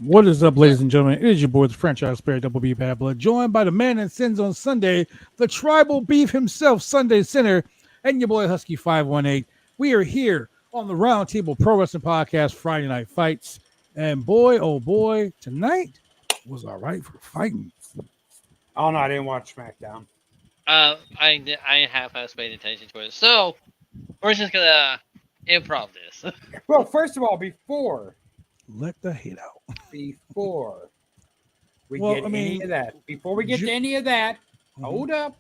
What is up, ladies and gentlemen? It is your boy, the franchise player, Double B Bad Blood, joined by the man that sins on Sunday, the tribal beef himself, Sunday Sinner, and your boy Husky 518. We are here on the Roundtable Pro Wrestling Podcast, Friday Night Fights, and boy, oh boy, tonight was all right for fighting. Oh no, I didn't watch Smackdown. I half-assed paid attention to it, so we're just gonna improv this. Well, first of all, before Let the hate out. Before we Well, get I mean, any of that, before we get to any of that, hold up.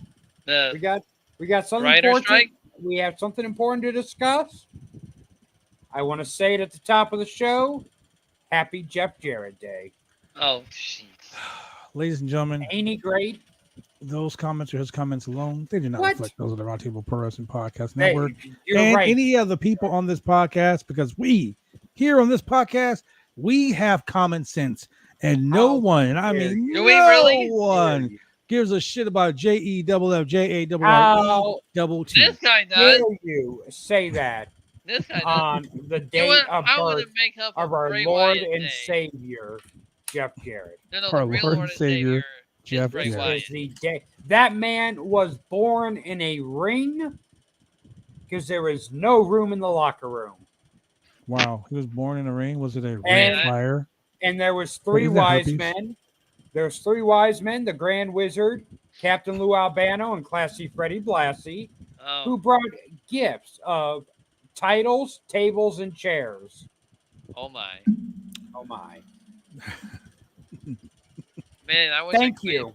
The We got something writer important. strike? We have something important to discuss. I want to say it at the top of the show. Happy Jeff Jarrett Day. Oh, jeez. Ladies and gentlemen, Ain't he great? those comments are his comments alone. They do not What? reflect those of the Roundtable Pro Wrestling Podcast Hey, Network. you're and right. any of the people on this podcast, because we here on this podcast, we have common sense, and no How one, and I dare mean you. Do we really? no one gives a shit about How JEFFJARRET. This guy dare does. you say that This guy does. on the You know day what? of I want birth to make up of a our Bray Lord Wyatt and day. Savior, Jeff Jarrett? No, Our the real Lord Lord and and Savior, Savior, Jeff is Bray Jarrett. Wyatt. Is the day that man was born in a ring because there was no room in the locker room, Wow, he was born in a ring. Was it a And- ring fire? and there was three Isn't that wise herpes? men. There's three wise men: the Grand Wizard, Captain Lou Albano, and Classy Freddie Blassie, who Oh, brought gifts of titles, tables, and chairs. oh my. Oh my! Man, I wish I Thank could you.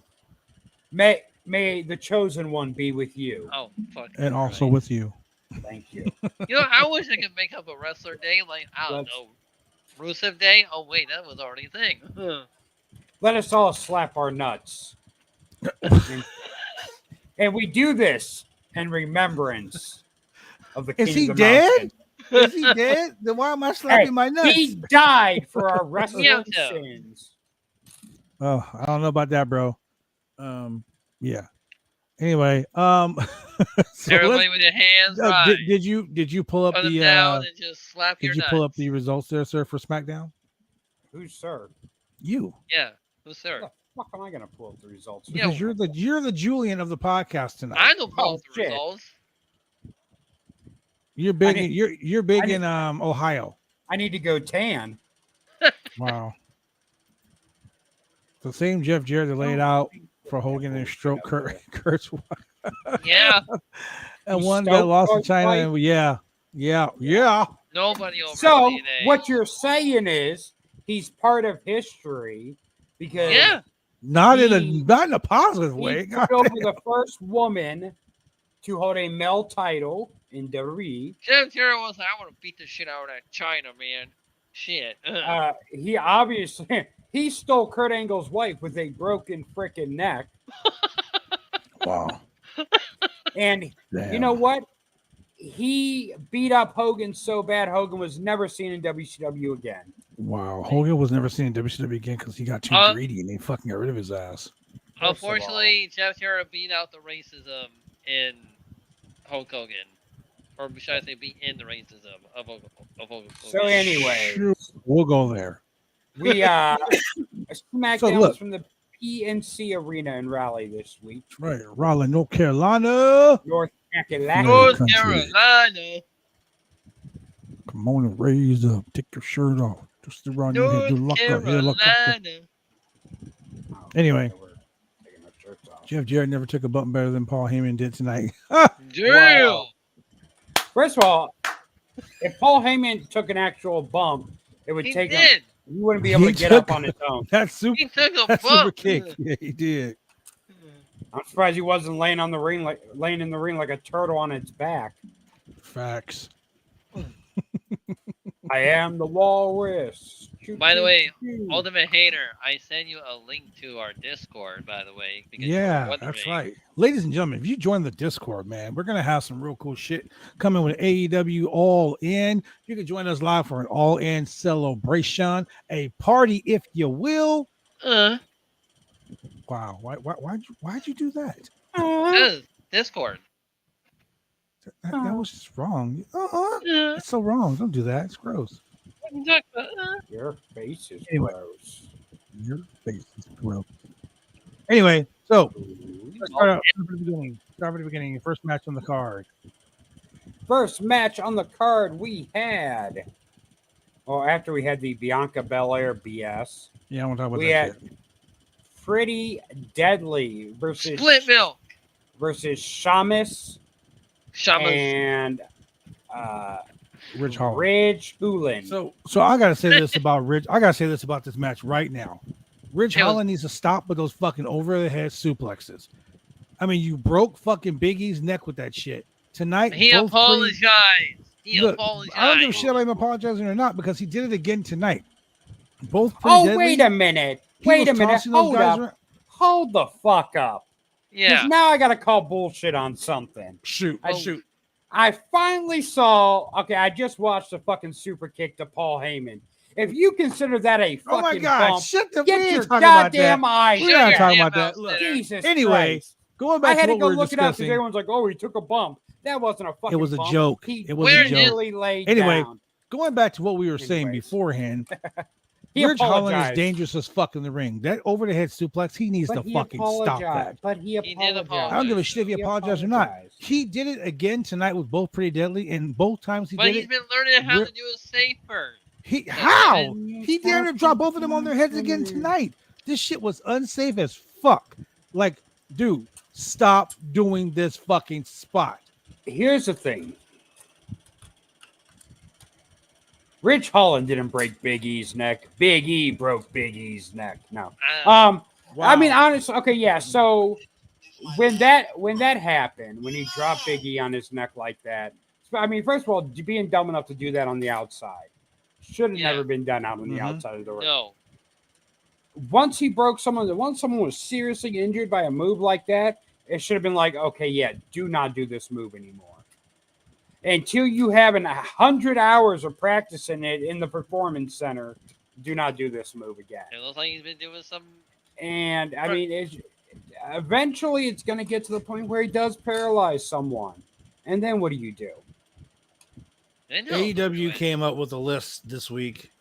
May the chosen one be with you. Oh, fuck. And also right. with you. Thank you. You know, I wish I could make up a wrestler day, like, I don't Let's- know, Rusev Day? Oh, wait, that was already a thing. Let us all slap our nuts. And we do this in remembrance of the King Is he of the dead? Mountain. Is he dead? Then why am I slapping my nuts? He died for our wrestling Yeah. sins. Oh, I don't know about that, bro. Yeah. Anyway, so Everybody with your hands right. did you pull up Put them the down and just slap your did you nuts. pull up the results there, sir, for SmackDown? Who's sir? You, Yeah, who's sir? What the fuck am I gonna pull up the results? Yeah, because you're the Julian of the podcast tonight. I don't pull Oh, up the shit. results. You're big. I need- You're big I need- in Ohio. I need to go tan. Wow. The same Jeff Jarrett that laid out for Hogan and stroke Kurt's wife, Yeah, and You one that stoked lost to Kurt's China. wife? And yeah. nobody over So TNA. what you're saying is he's part of history because Yeah, Not in He- a positive way. he put over the first woman to hold a male title in WWE. Jeff Jarrett was like, I want to beat the shit out of that China, man. Shit. He obviously he stole Kurt Angle's wife with a broken freaking neck. Wow. And Damn. you know what? He beat up Hogan so bad Hogan was never seen in WCW again. Wow. Hogan was never seen in WCW again because he got too greedy and they fucking got rid of his ass. Unfortunately, Jeff Jarrett beat out the racism in Hulk Hogan. Or should I say beat in the racism of Hogan. So anyway, Sure, we'll go there. we SmackDown So look. was from the PNC Arena in Raleigh this week. That's right. Raleigh, North Carolina. North Carolina. North Country. Carolina. Mona, raise up. Take your shirt off. Just around your head. Do North lock up. Yeah, lock up. Carolina. Anyway. Taking my shirts off. Jeff Jarrett never took a bump better than Paul Heyman did tonight. Damn. Wow. First of all, if Paul Heyman took an actual bump, it would He take him. did. You wouldn't be able He to get up took- on his own. That super, He took a that super bump. kick. Yeah, he did. I'm surprised he wasn't laying in the ring like a turtle on its back. Facts. I am the walrus. By the way, Choo-choo-choo. Ultimate Hater, I sent you a link to our Discord, by the way. Because you were Yeah, wondering. that's right. Ladies and gentlemen, if you join the Discord, man, we're going to have some real cool shit coming with AEW All In. You can join us live for an All In celebration, a party, if you will. Wow. Why'd you do that? Discord. That was just wrong. It's so wrong. Don't do that. It's gross. Your face is Anyway. gross. Your face is gross. Anyway, so Ooh. let's start out from the beginning. Start from the beginning. First match on the card. First match on the card we had. Well, after we had the Bianca Belair BS, Yeah, I want to talk about we that had shit. Pretty Deadly versus Split milk. Shamus Shaman. and Rich Holland. Ridge Hoolin. So I gotta say this about Rich. I gotta say this about this match right now. Rich It was- Holland needs to stop with those fucking over the head suplexes. I mean, you broke fucking Big E's neck with that shit tonight. He both pretty- apologized. He Look, apologized. I don't give a shit about him apologizing or not because he did it again tonight. Both pretty Oh, deadly. wait a minute. He Wait was a minute. tossing those Hold guys up. around. Hold the fuck up. Yeah. Because now I got to call bullshit on something. Shoot. Oh. Shoot. I finally saw. Okay, I just watched the fucking super kick to Paul Heyman. If you consider that a fucking Oh my god! bump, Shut the get we your ain't talking about goddamn that. eyes. We're not your talking damn about that. mouth, Look, Sitter. Jesus Anyway, Christ. going I back had to to what go we were look it up because discussing. everyone's like, "Oh, he took a bump." That wasn't a fucking. It was a bump. joke. He It was a joke. literally laid Anyway, down. Going back to what we were saying Anyways. beforehand, He Rich Holland is apologized. dangerous as fuck in the ring. That over the head suplex, he needs to But he fucking stop that. apologized. But he He did apologized. I don't give a shit if he He apologized or not. apologized. He did it again tonight with both Pretty Deadly, and both times he But did he's it. been learning how Rip- to do it safer. How? He dared to drop both of them on their heads again tonight. This shit was unsafe as fuck. Like, dude, stop doing this fucking spot. Here's the thing. Rich Holland didn't break Big E's neck. Big E broke Big E's neck. No. I mean, honestly, okay, yeah. So when that happened, when he dropped Big E on his neck like that, I mean, first of all, being dumb enough to do that on the outside should have Yeah. never been done out on the Mhm. outside of the ring. No. Once someone was seriously injured by a move like that, it should have been like, okay, yeah, do not do this move anymore. Until you have 100 hours of practicing it in the performance center, do not do this move again. It looks like he's been doing some. And I mean, eventually it's going to get to the point where he does paralyze someone. And then what do you do? They know what they're AEW doing. came up with a list this week.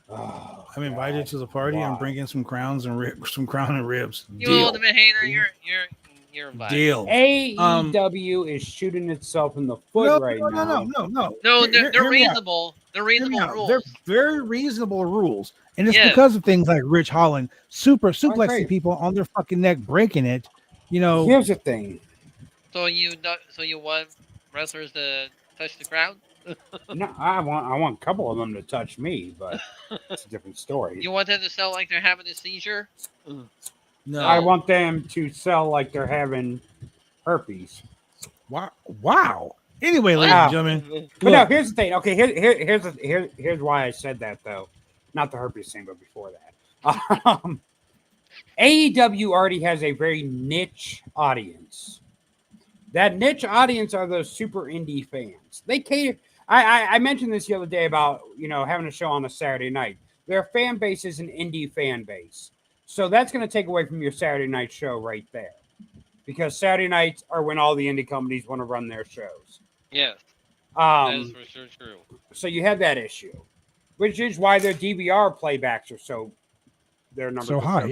Oh, I'm invited God. to the party. I'm Why? bringing some crowns and some crown and ribs. You Deal. ultimate hater, you're invited. Deal. AEW is shooting itself in the foot right now. No. No, Hear- they're hear me out. reasonable. They're Hear me reasonable out. rules. They're very reasonable rules, and it's Yeah. because of things like Rich Holland suplexing agree. people on their fucking neck, breaking it. You know, Here's the thing. So you want wrestlers to touch the crowd? No, I want a couple of them to touch me, but it's a different story. You want them to sound like they're having a seizure? no. I want them to sell like they're having herpes. Wow. Anyway, ladies Wow. and gentlemen, But no, look, here's the thing. Okay, here's why I said that though. Not the herpes thing, but before that. AEW already has a very niche audience. That niche audience are those super indie fans. They cater. I mentioned this the other day about having a show on a Saturday night. Their fan base is an indie fan base, so that's going to take away from your Saturday night show right there, because Saturday nights are when all the indie companies want to run their shows. Yes, that is Um, for sure true. so you have that issue, which is why their DVR playbacks are so their numbers So are high, good.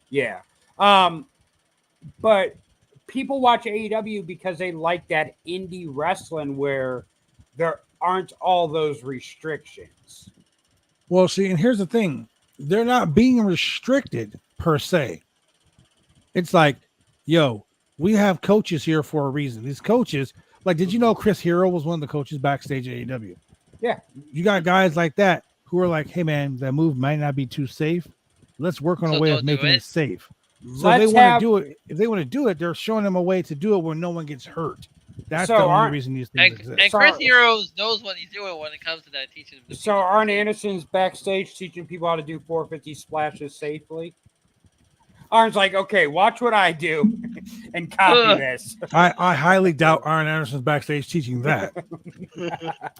yeah. Yeah. But people watch AEW because they like that indie wrestling where they're aren't all those restrictions? Well, see, and here's the thing: they're not being restricted per se. It's like, yo, we have coaches here for a reason. These coaches, like, did you know Chris Hero was one of the coaches backstage at AEW? Yeah. You got guys like that who are like, hey man, that move might not be too safe. Let's work on a So way don't of do making it. it safe. So Let's if they want have- to do it, if they want to do it, they're showing them a way to do it where no one gets hurt. That's So the only aren't- reason these things And exist. Chris Heroes knows what he's doing when it comes to that teaching. him to So be- Arn Anderson's backstage teaching people how to do 450 splashes safely. Arn's like, okay, watch what I do and copy this. I highly doubt Arn Anderson's backstage teaching that.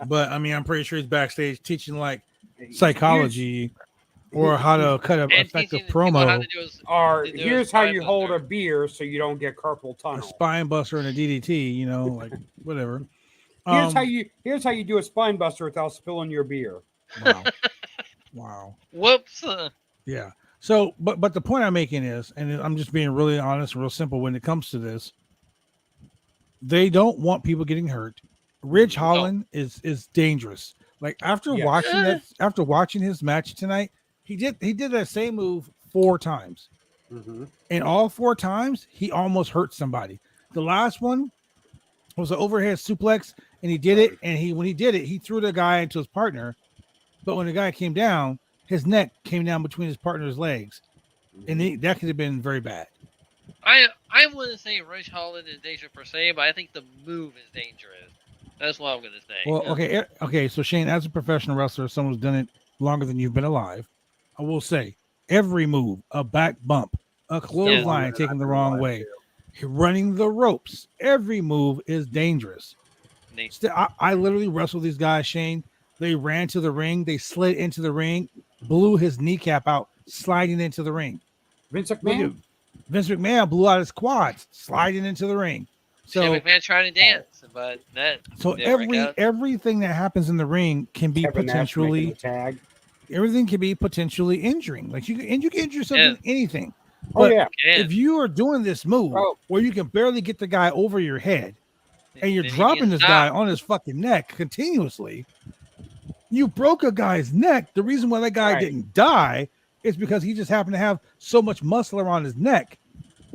But I mean, I'm pretty sure he's backstage teaching like psychology or how to cut an and effective teaching people how promo, to do his, Or to do here's his how spine you hold a buster. beer so you don't get carpal a tunnel. spine buster, and a DDT. You know, like whatever. Here's how you do a spine buster without spilling your beer. Wow, wow, Whoops. yeah. So, but the point I'm making is, and I'm just being really honest, real simple when it comes to this. They don't want people getting hurt. Ridge Holland is dangerous. Like after Yes. watching his match tonight, he did that same move 4 times. Mm-hmm. And all 4 times, he almost hurt somebody. The last one was an overhead suplex, and he did it. And when he did it, he threw the guy into his partner. But when the guy came down, his neck came down between his partner's legs, and that could have been very bad. I wouldn't say Rich Holland is dangerous per se, but I think the move is dangerous. That's what I'm gonna say. Well, okay. So Shane, as a professional wrestler, someone who's done it longer than you've been alive, I will say every move, a back bump, a clothesline taken the wrong way, running the ropes, every move is dangerous. I literally wrestled these guys, Shane. They ran to the ring, they slid into the ring, blew his kneecap out, sliding into the ring. Vince McMahon. Vince McMahon blew out his quads, sliding into the ring. So McMahon trying to dance, but that didn't work out. everything that happens in the ring can be Kevin Nash making potentially a tag. everything can be potentially injuring. Like you can injure yourself in anything. Oh But yeah. if you are doing this move where you can barely get the guy over your head and you're Then he dropping needs this to guy stop. on his fucking neck continuously, you broke a guy's neck. The reason why that guy Right. didn't die is because he just happened to have so much muscle around his neck.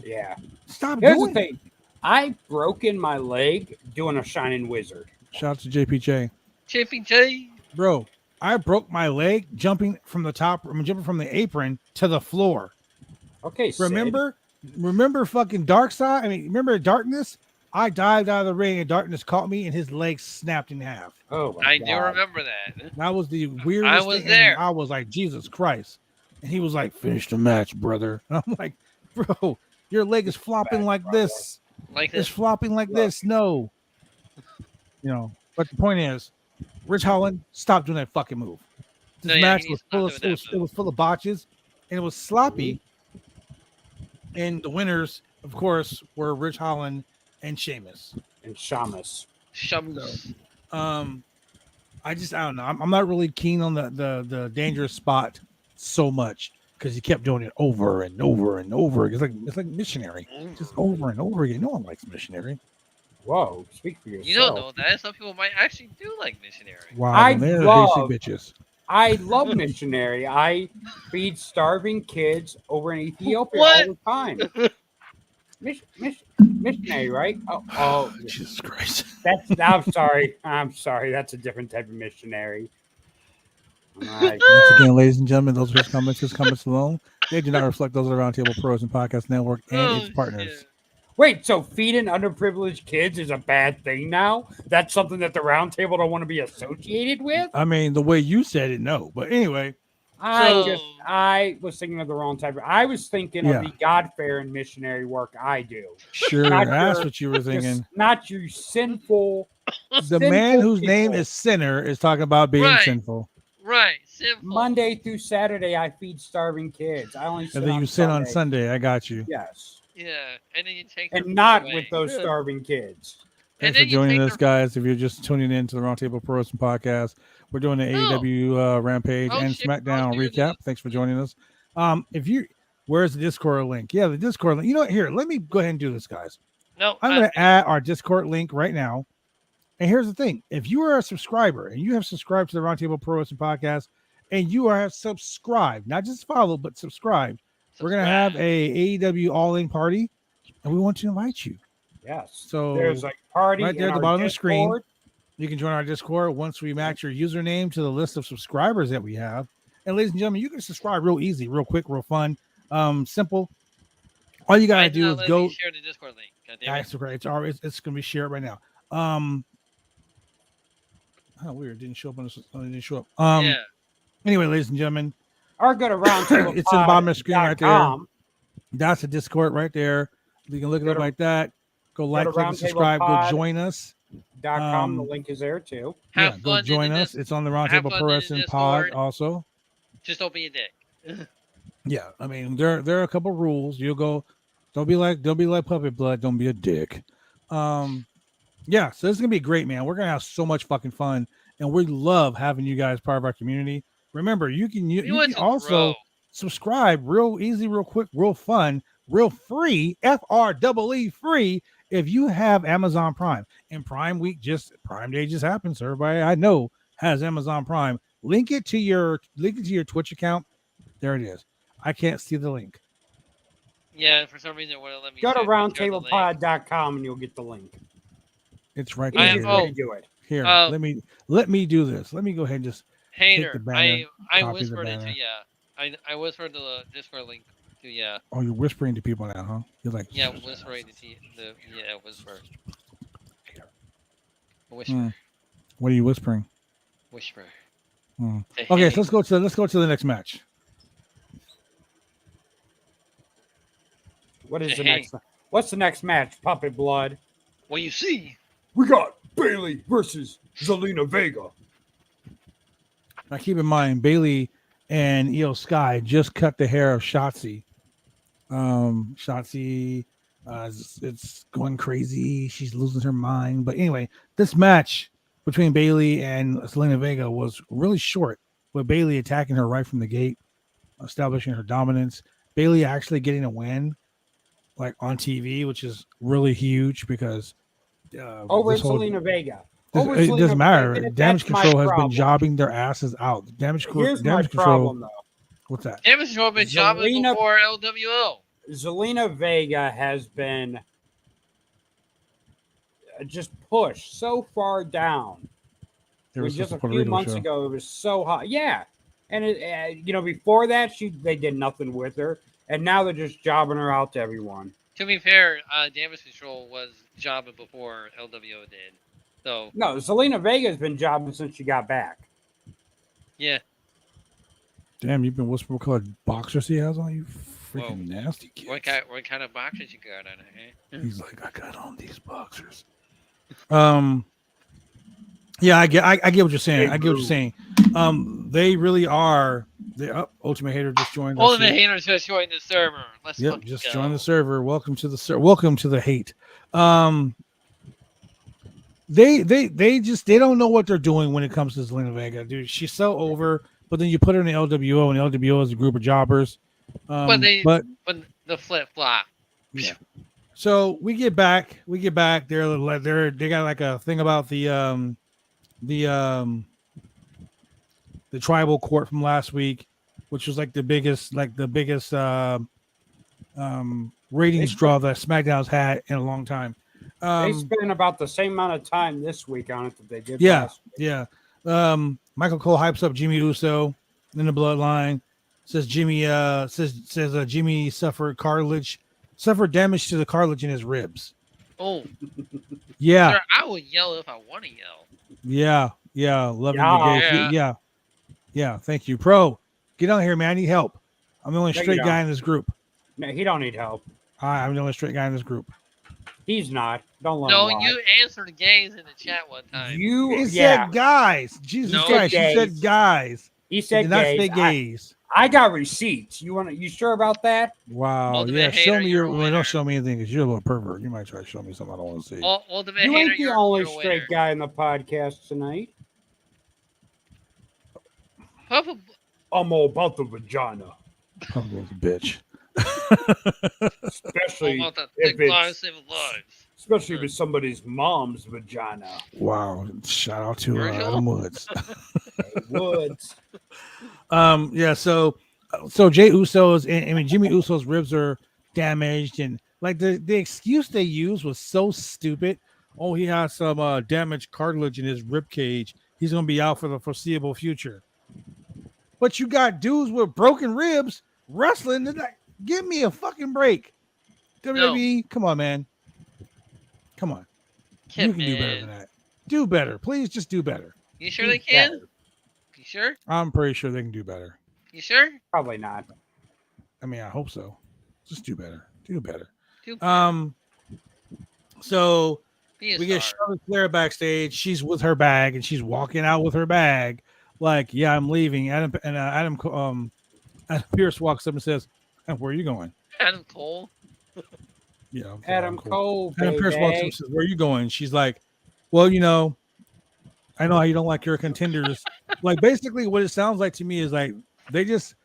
Yeah. Stop Here's the doing it. thing. I broken my leg doing a Shining Wizard. Shout out to JPJ. Chippy J. Bro, I broke my leg jumping from the apron to the floor. Okay, Sid. Remember fucking Dark Side? I mean, remember Darkness? I dived out of the ring and Darkness caught me and his leg snapped in half. Oh my I God. do remember that. That was the weirdest I was thing. there. And I was like, Jesus Christ. And he was like, finish the match, brother. And I'm like, bro, your leg is flopping like this. Like It's this. flopping like this. No. You know, but the point is, Rich Holland, stop doing that fucking move. This No, yeah, match he was needs to full stop of doing it that was full of botches and it was sloppy. And the winners, of course, were Rich Holland and Sheamus. And Shamus. Shamus. I don't know. I'm not really keen on the dangerous spot so much because he kept doing it over and over and over. It's like missionary, just over and over again. No one likes missionary. Whoa, speak for yourself. You don't know that. Some people might actually do like missionary. Wow, I they're love- hasty bitches. I love missionary. I feed starving kids over in Ethiopia What? all the time. Missionary, right? Oh, Jesus Christ! I'm sorry. I'm sorry. That's a different type of missionary. All right. Once again, ladies and gentlemen, those are his comments alone. They do not reflect those of the Roundtable Pros and Podcast Network and its partners. Shit. Wait, so feeding underprivileged kids is a bad thing now? That's something that the round table don't want to be associated with? I mean, the way you said it, no. But anyway, I was thinking of the wrong type. I was thinking Yeah. of the God-fearing and missionary work I do. sure, Not that's your- what you were thinking. Not you sinful. The man sinful whose name people. is Sinner is talking about being Right. sinful. Right. Simple. Monday through Saturday, I feed starving kids. I only sit And then on you sin on Sunday. Sunday. I got you. Yes. Yeah. And then you take And their not food with away. those starving kids. And Thanks for then you joining take us, their- guys. If you're just tuning in to the Roundtable Pro Wrestling Podcast, we're doing the AEW Rampage Oh, and shit. Smackdown Oh, here it recap. is. Thanks for joining us. Where's the Discord link? Yeah, the Discord link. You know what? Here, let me go ahead and do this, guys. No. I'm going to add our Discord link right now. And here's the thing: if you are a subscriber and you have subscribed to the Roundtable Pro Wrestling Podcast, and you are subscribed, not just followed, but subscribed, we're gonna have a AEW All In party, and we want to invite you. Yes. So there's a party right there in at the our bottom of the screen. Discord. You can join our Discord once we match your username to the list of subscribers that we have. And ladies and gentlemen, you can subscribe real easy, real quick, real fun, simple. All you gotta do is go. Share the Discord link. That's right. It's already it's gonna be shared right now. Oh, weird. Didn't show up on this. Didn't show up. Yeah. Anyway, ladies and gentlemen, Or go to Roundtable. it's in the bottom of the screen right there. That's the Discord right there. You can look it up like that. Go like, click, and subscribe. Go join us. .com. The link is there too. Go join us. It's on the Roundtable Pro Wrestling Pod also. Just don't be a dick. Yeah, I mean there are a couple rules. You'll go. Don't be like Puppet Blood. Don't be a dick. Yeah, so this is gonna be great, man. We're gonna have so much fucking fun, and we love having you guys part of our community. Remember, you can also subscribe real easy, real quick, real fun, real free, FREE free if you have Amazon Prime. And Prime Day just happened, so everybody I know has Amazon Prime. Link it to your Twitch account. There it is. I can't see the link. Yeah, for some reason it wouldn't let me. Go to roundtablepod.com and you'll get the link. It's right there. Do it. Here, let me do this. Let me go ahead and just Hater, take the banner, I whispered it to you. I whispered the Discord link to you. Oh, you're whispering to people now, huh? You're like, yeah, whispering to whisper. Whisper. What are you whispering? Whisper. Okay, so let's go to the next match. What is the next? What's the next match? Puppet Blood. What you see? We got Bailey versus Zelina Vega. Now keep in mind, Bailey and Io Sky just cut the hair of Shotzi. Shotzi, it's going crazy. She's losing her mind. But anyway, this match between Bailey and Zelina Vega was really short, with Bailey attacking her right from the gate, establishing her dominance. Bailey actually getting a win, like on TV, which is really huge because over Zelina Vega. It doesn't matter. Damage Control has been jobbing their asses out. Damage Control. Problem, though. What's that? Damage Control has been jobbing before LWO. Zelina Vega has been just pushed so far down. Just a few months ago, it was so hot. Yeah, and before that, they did nothing with her, and now they're just jobbing her out to everyone. To be fair, Damage Control was jobbing before LWO did. So no, Zelina Vega has been jobbing since she got back. Yeah. Damn, you've been whispering what colored boxers he has on you. Freaking nasty kid. What kind of boxers you got on it? He's like, I got on these boxers. Yeah, I get what you're saying. I get what you're saying. They really are. Ultimate Hater just joined. Ultimate Hater just joined the server. Let's just join the server. Welcome to the welcome to the hate. They don't know what they're doing when it comes to Zelina Vega, dude. She's so over. But then you put her in the LWO, and the LWO is a group of jobbers. But the flip flop. Yeah. So we get back. They got like a thing about the tribal court from last week, which was like the biggest ratings draw that SmackDown's had in a long time. They spent about the same amount of time this week on it that they did last week. Yeah. Michael Cole hypes up Jimmy Uso in the Bloodline. Says Jimmy Jimmy suffered damage to the cartilage in his ribs. Oh. Yeah. Sir, I would yell if I want to yell. Yeah. Loving the game. Yeah. Thank you. Pro, get on here, man. I need help. I'm the only straight guy in this group. No, he don't need help. I'm the only straight guy in this group. He's not. Don't let him lie. You answered gays in the chat one time. He said guys. Jesus Christ. He said guys. He said did not say gays. I got receipts. You sure about that? Wow. Ultimate Show Hater, me don't show me anything because you're a little pervert. You might try to show me something I don't want to see. Ultimate you Hater, ain't the only straight guy in the podcast tonight. I'm all about the vagina. Bitch. Especially especially with somebody's mom's vagina. Wow! Shout out to Virgil? Adam Woods. Hey, Woods. Yeah. So Jay Uso's, I mean Jimmy Uso's ribs are damaged, and like the excuse they used was so stupid. Oh, he has some damaged cartilage in his rib cage. He's gonna be out for the foreseeable future. But you got dudes with broken ribs wrestling. Give me a fucking break. WWE, come on, man. Come on. You can do better than that. Do better. Please just do better. You sure Do they can? better. You sure? I'm pretty sure they can do better. You sure? Probably not. I mean, I hope so. Just do better. Do better. Too So Be a we get star. Charlotte Flair backstage. She's with her bag and she's walking out with her bag. Like, yeah, I'm leaving. Adam Pierce walks up and says, "Where are you going?" Adam Cole. Yeah, Adam Cole. Adam Pierce walks up and says, "Where are you going?" She's like, "Well, you know, I know how you don't like your contenders." Like, basically, what it sounds like to me is like they just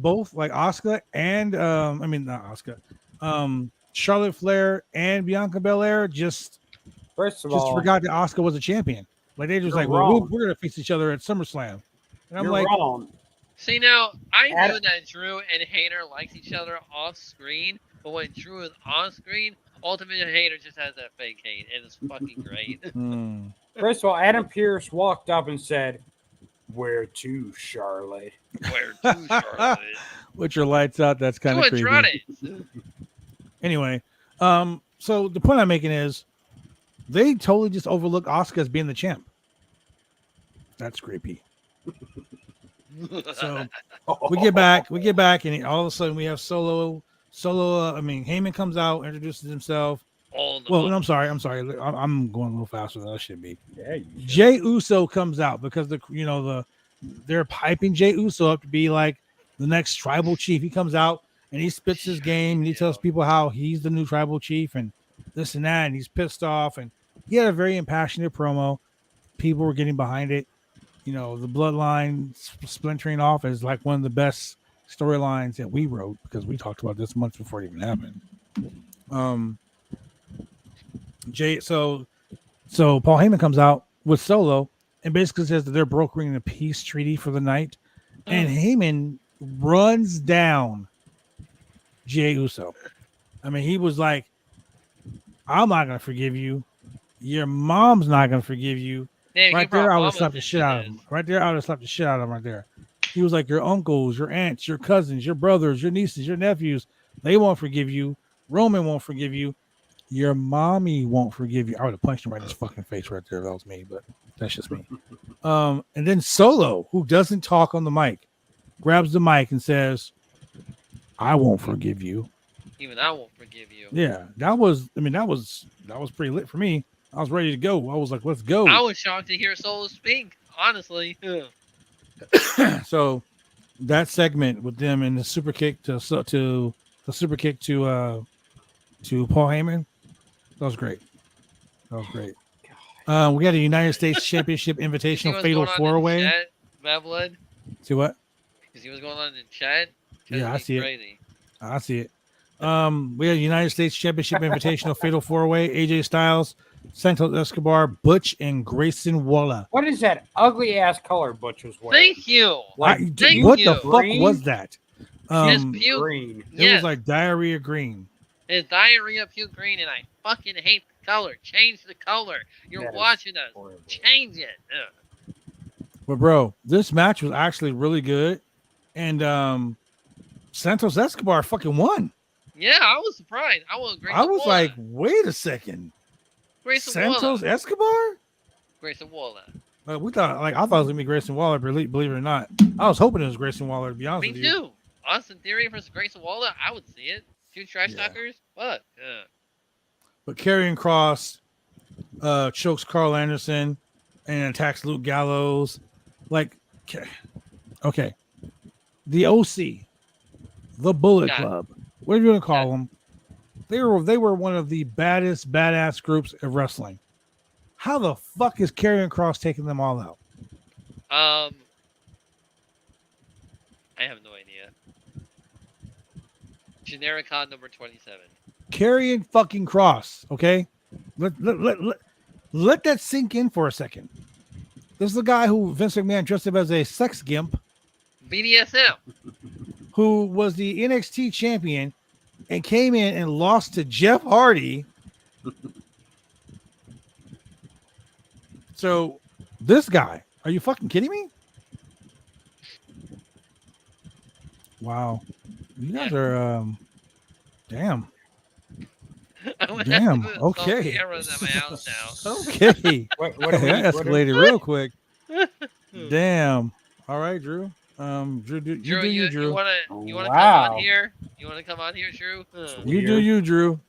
both, like Asuka and I mean not Asuka, Charlotte Flair and Bianca Belair just First of all, forgot that Asuka was a champion. Like they just You're like, well, wrong. we're gonna face each other at SummerSlam, and I'm you're like, wrong. See, now, I Adam- knew that Drew and Hayter liked each other off screen, but when Drew is on screen, Ultimate Hayter just has that fake hate, and it's fucking great. First of all, Adam Pierce walked up and said, "Where to, Charlotte?" Where to, Charlotte? with your lights out, that's kind To of creepy. Andrade. Anyway, so the point I'm making is they totally just overlook Asuka as being the champ. That's creepy. So we get back, and all of a sudden we have Solo. Heyman comes out, introduces himself. All the Well, I'm sorry. I'm going a little faster than I should be. Yeah, you should. Jay Uso comes out because they're piping Jay Uso up to be like the next tribal chief. He comes out and he spits his game and he tells people how he's the new tribal chief and this and that, and he's pissed off, and he had a very impassionate promo. People were getting behind it. You know, the bloodline splintering off is like one of the best storylines that we wrote because we talked about this months before it even happened. So Paul Heyman comes out with Solo and basically says that they're brokering a peace treaty for the night, and Heyman runs down Jey Uso. I mean, he was like, "I'm not gonna forgive you. Your mom's not gonna forgive you." Damn, Right there, I would have slapped the shit out of him. Right there, I would have slapped the shit out of him right there. He was like, your uncles, your aunts, your cousins, your brothers, your nieces, your nephews, they won't forgive you. Roman won't forgive you. Your mommy won't forgive you. I would have punched him right in his fucking face right there if that was me, but that's just me. And then Solo, who doesn't talk on the mic, grabs the mic and says, "I won't forgive you." Even I won't forgive you. Yeah, that was pretty lit for me. I was ready to go. I was like, let's go. I was shocked to hear Solo speak, honestly. So that segment with them and the super kick to Paul Heyman, that was great. We got a United States Championship Invitational Fatal 4-Way. Mavlid? See what? You see what's going on in the chat? Yeah, I see it. Crazy. I see it. We had United States Championship Invitational Fatal 4-Way. AJ Styles, Santos Escobar, Butch, and Grayson Waller. What is that ugly ass color Butch was wearing? Thank you. Like, What you. the fuck Green? was that? Yes, puke. Green. It was like diarrhea green. It's diarrhea puke green, and I fucking hate the color. Change the color. You're That is watching us. horrible. Change it. Ugh. But bro, this match was actually really good, and Santos Escobar fucking won. Yeah, I was surprised. I was Grayson I was Waller. like, wait a second, Grayson Santos Waller. Escobar? Grayson Waller. I thought it was gonna be Grayson Waller, believe it or not. I was hoping it was Grayson Waller, to be honest Me with you. too. Austin Theory versus Grayson Waller, I would see it. Two trash Yeah. talkers? Fuck. Yeah. But Karrion Kross chokes Carl Anderson and attacks Luke Gallows. Like, okay, the OC, the Bullet Got it. Club, whatever you want to call them, they were one of the baddest badass groups of wrestling. How the fuck is Karrion Kross taking them all out? I have no idea. Genericon number 27. Karrion fucking Kross. Okay, let that sink in for a second. This is the guy who Vince McMahon dressed up as a sex gimp, BDSM. who was the NXT champion and came in and lost to Jeff Hardy. So this guy, are you fucking kidding me? Wow. You guys are damn. Damn. Okay. Cameras at my house now. Okay. What That escalated real quick. Damn. All right, Drew. Drew, you do you, Drew. You wanna come Wow. on here? You wanna come on here, Drew? You do you, Drew.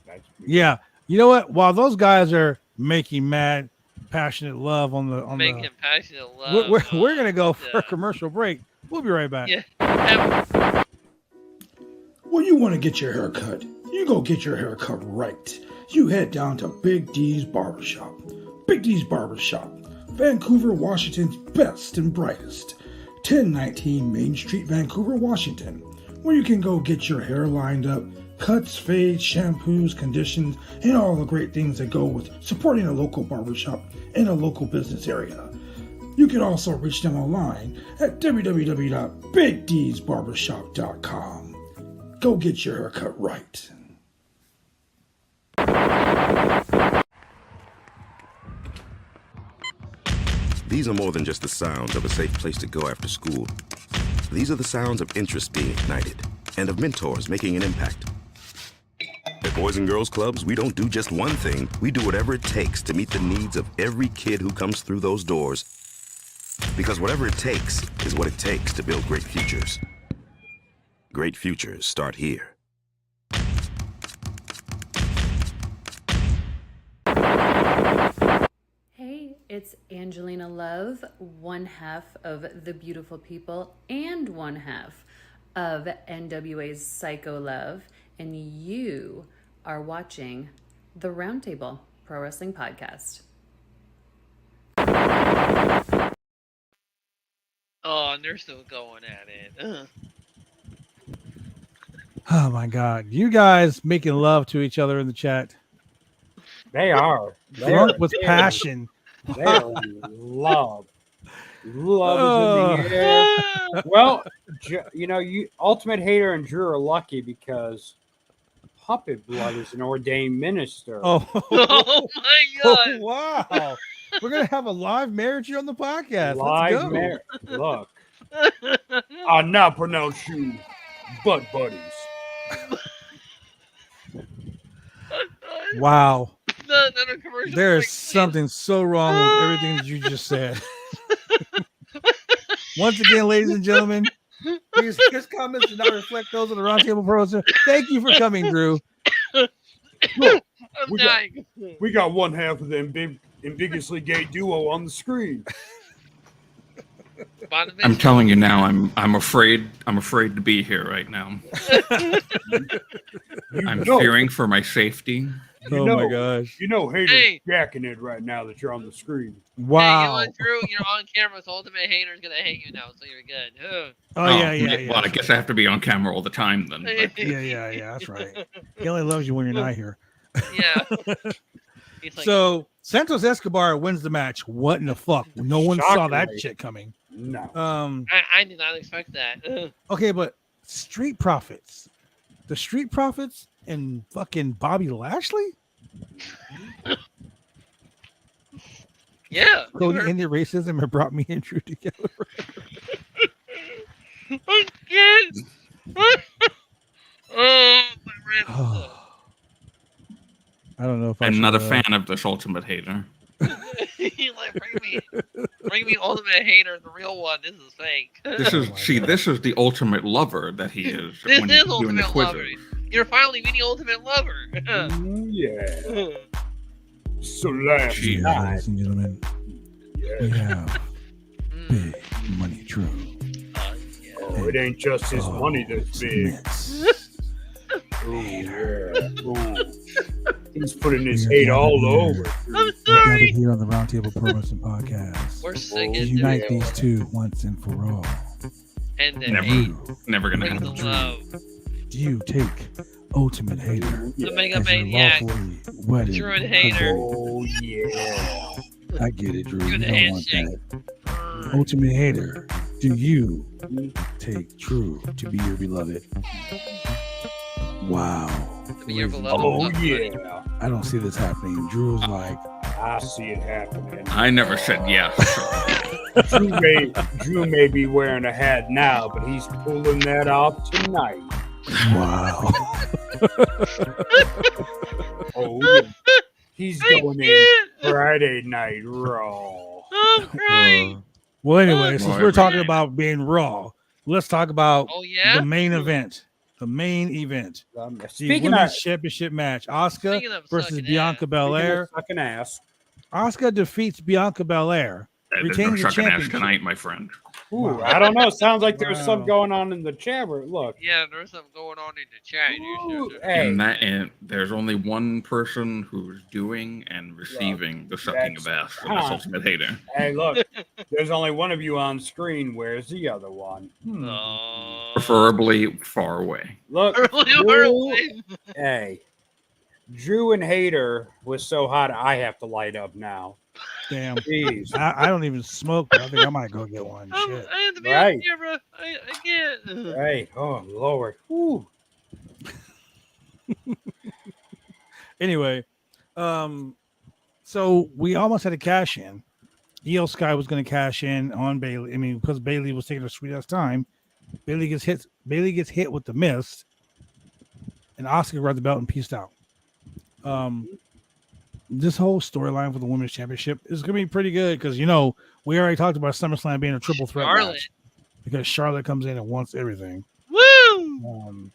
That's weird. Yeah. You know what? While those guys are making mad, passionate love on the Making passionate love. we're gonna go for a commercial break. We'll be right back. Yeah. When you want to get your hair cut, you go get your hair cut right. You head down to Big D's Barbershop. Big D's Barbershop, Vancouver, Washington's best and brightest. 1019 Main Street, Vancouver, Washington, where you can go get your hair lined up, cuts, fades, shampoos, conditions, and all the great things that go with supporting a local barbershop in a local business area. You can also reach them online at www.bigdsbarbershop.com. Go get your haircut right. These are more than just the sounds of a safe place to go after school. These are the sounds of interest being ignited and of mentors making an impact. At Boys and Girls Clubs, we don't do just one thing. We do whatever it takes to meet the needs of every kid who comes through those doors. Because whatever it takes is what it takes to build great futures. Great futures start here. Hey, it's Angelina Love, one half of The Beautiful People and one half of NWA's Psycho Love, and you are watching the Roundtable Pro Wrestling Podcast. Oh, and they're still going at it. Oh my God. You guys making love to each other in the chat. They are. Drunk with passion. They are in love. Love is in the air. Well, you Ultimate Hater and Drew are lucky because Puppet Blood is an ordained minister. Oh, Oh my God. oh, wow. We're going to have a live marriage here on the podcast. Live Let's go. Look. I now pronounce you butt buddies. Wow. Another commercial There break, is please. something so wrong with everything that you just said. Once again, ladies and gentlemen, his comments do not reflect those of the Roundtable Pros. Thank you for coming, Drew. I'm we got- dying. We got one half of them ambiguously gay duo on the screen. I'm telling you now, I'm afraid to be here right now. I'm fearing for my safety. My gosh. You know Hater's Hey. jacking it right now that you're on the screen. Hey, you know Wow. what, Drew? You're on camera, so Ultimate Hater's gonna hate you now, so you're good. Oh, yeah. Well, I guess I have to be on camera all the time then. But Yeah. That's right. He only loves you when you're not here. Yeah. He's like, So Santos Escobar wins the match. What in the fuck? No one saw that Shockingly. shit coming. No. I did not expect that. Okay, but Street Profits. The Street Profits and fucking Bobby Lashley? Yeah. Cody ended racism and brought me and Drew together. I can't. Oh, my ribs. I don't know if I'm should, not a fan of this Ultimate Hater. He's like, bring me Ultimate Hater, the real one. This is fake. This is this is the ultimate lover that he is. This when is he's doing Ultimate the Lover. quizzes. You're finally meeting Ultimate Lover. Yeah. So last Gee. night. ladies and gentlemen, we have Mm. Big Money Drew. Oh, it ain't just his money that's big. Mitts. Oh, yeah. Ooh. He's putting his We are hate all gathered over. here. I'm We're gathered sorry. here on the Roundtable Pro Wrestling Podcast. We're To singing. unite Yeah. these two once and for all. And then Never, hate. never gonna Bring the happen. love. Do you take Ultimate Hater. The Mega As your Maniac. lawfully wedded Druid Hater. husband. Oh yeah. I get it, Drew. Do You the don't want handshake. that. Ultimate Hater, do you take Drew to be your beloved? Wow. To be your beloved. Oh buddy. yeah. I don't see this happening. Drew's like, I see it happening. I never said yes. Drew may be wearing a hat now, but he's pulling that off tonight. wow. Oh yeah. He's going in Friday Night Raw. I'm crying. Well, anyway, since Well, we're talking every- about being Raw, let's talk about Oh yeah. the main event. The main event. The Speaking of women's championship match. Asuka Speaking of versus sucking Bianca ass. Belair. fucking ass. Asuka defeats Bianca Belair. There's no Retains the sucking ass championship. tonight, my friend. Ooh, I don't know. Sounds like there's Wow. something going on in the chat room. Look. Yeah, there's something going on in the chat. Ooh, There's- hey. And there's only one person who's doing and receiving the sucking of ass, and that's Ultimate Hater. Hey, look. There's only one of you on screen. Where's the other one? Preferably far away. Look. Early Drew, early. hey. Drew and Hater was so hot I have to light up now. Damn. Jeez. I don't even smoke, but I think I might go get one. Shit. I have to be Right. on camera. I can't. Hey, oh Lord. Ooh. Anyway, so we almost had a cash in. Io Sky was going to cash in on Bailey. I mean, because Bailey was taking a sweet ass time. Bailey gets hit. Bailey gets hit with the mist, and Asuka grabbed the belt and peaced out. This whole storyline for the women's championship is going to be pretty good because we already talked about SummerSlam being a triple threat Charlotte. match because Charlotte comes in and wants everything. Woo!